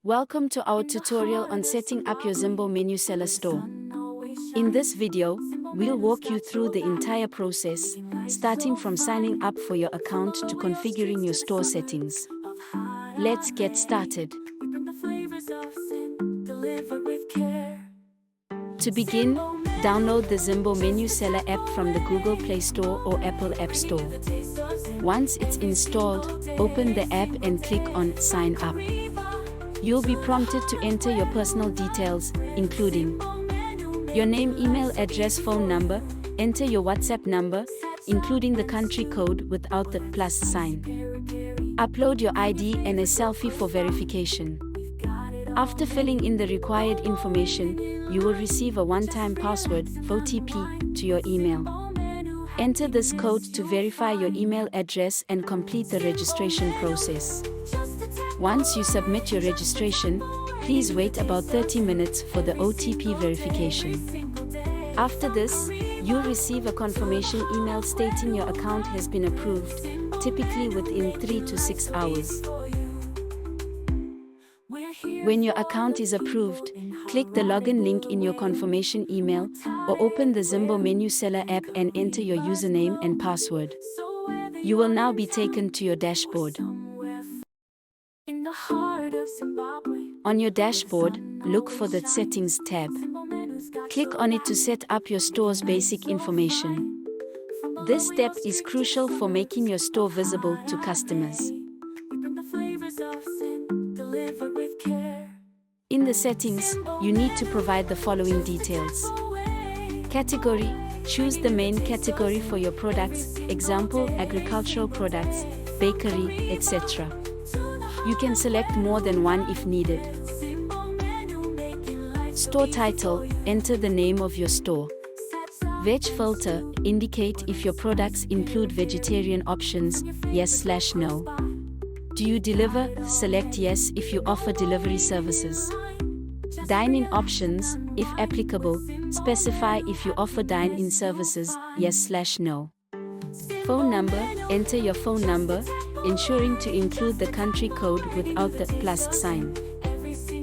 Welcome to our tutorial on setting up your Zimbo Menu Seller store. In this video, we'll walk you through the entire process, starting from signing up for your account to configuring your store settings. Let's get started. To begin, download the Zimbo Menu Seller app from the Google Play Store or Apple App Store. Once it's installed, open the app and click on Sign Up. You'll be prompted to enter your personal details, including your name, email address, phone number. Enter your WhatsApp number, including the country code without the plus sign. Upload your ID and a selfie for verification. After filling in the required information, you will receive a one-time password (OTP) to your email. Enter this code to verify your email address and complete the registration process. Once you submit your registration, please wait about 30 minutes for the OTP verification. After this, you'll receive a confirmation email stating your account has been approved, typically within 3 to 6 hours. When your account is approved, click the login link in your confirmation email, or open the Zimbo Menu Seller app and enter your username and password. You will now be taken to your dashboard. On your dashboard, look for the Settings tab. Click on it to set up your store's basic information. This step is crucial for making your store visible to customers. In the settings, you need to provide the following details. Category: choose the main category for your products, example, agricultural products, bakery, etc. You can select more than one if needed. Store title: enter the name of your store. Veg filter: indicate if your products include vegetarian options, yes/no. Do you deliver? Select yes if you offer delivery services. Dine-in options: if applicable, specify if you offer dine-in services, yes/no. Phone number: enter your phone number, ensuring to include the country code without the plus sign.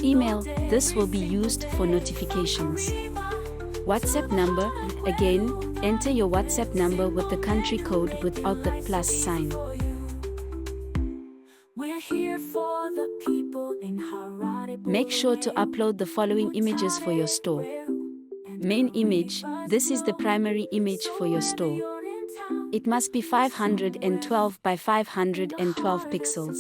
Email: this will be used for notifications. WhatsApp number: again, enter your WhatsApp number with the country code without the plus sign. Make sure to upload the following images for your store. Main image: this is the primary image for your store. It must be 512 by 512 pixels.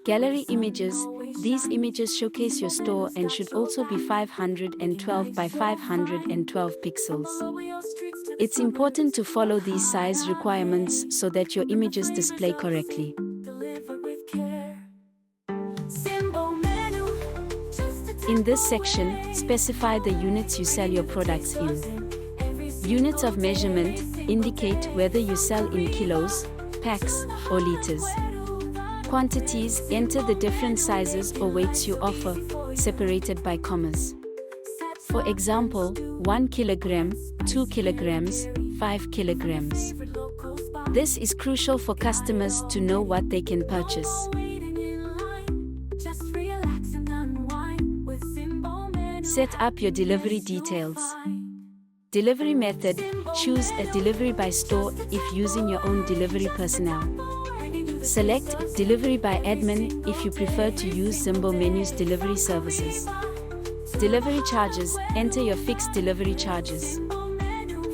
Gallery images: these images showcase your store and should also be 512 by 512 pixels. It's important to follow these size requirements so that your images display correctly. In this section, specify the units you sell your products in. Units of measurement indicate whether you sell in kilos, packs, or liters. Quantities: enter the different sizes or weights you offer, separated by commas. For example, 1 kilogram, 2 kilograms, 5 kilograms. This is crucial for customers to know what they can purchase. Set up your delivery details. Delivery method: choose a delivery by store if using your own delivery personnel. Select delivery by admin if you prefer to use Zimbo Menu's delivery services. Delivery charges: enter your fixed delivery charges.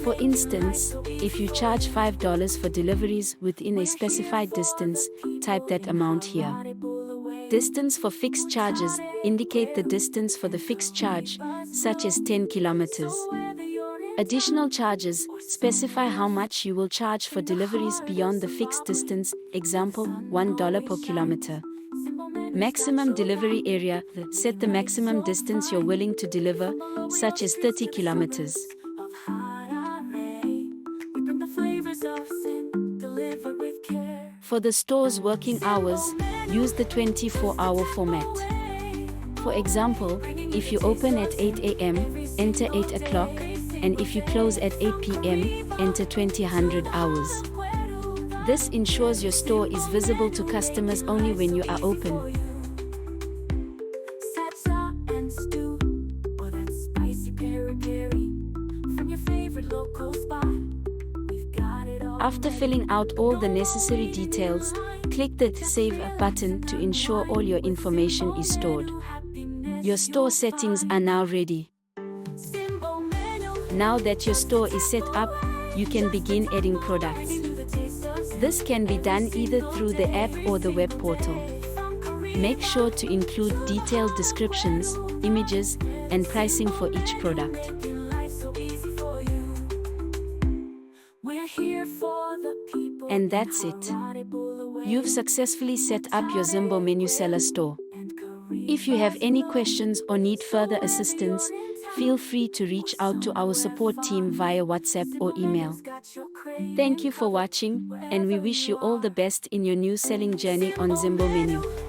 For instance, if you charge $5 for deliveries within a specified distance, type that amount here. Distance for fixed charges: indicate the distance for the fixed charge, such as 10 kilometers. Additional charges: specify how much you will charge for deliveries beyond the fixed distance, example, $1 per kilometer. Maximum delivery area: set the maximum distance you're willing to deliver, such as 30 kilometers. For the store's working hours, use the 24-hour format. For example, if you open at 8 a.m., enter 8 o'clock, and if you close at 8 p.m., enter 2000 hours. This ensures your store is visible to customers only when you are open. After filling out all the necessary details, click the Save button to ensure all your information is stored. Your store settings are now ready. Now that your store is set up, you can begin adding products. This can be done either through the app or the web portal. Make sure to include detailed descriptions, images, and pricing for each product. And that's it. You've successfully set up your Zimbo Menu Seller store. If you have any questions or need further assistance, feel free to reach out to our support team via WhatsApp or email. Thank you for watching, and we wish you all the best in your new selling journey on Zimbo Menu.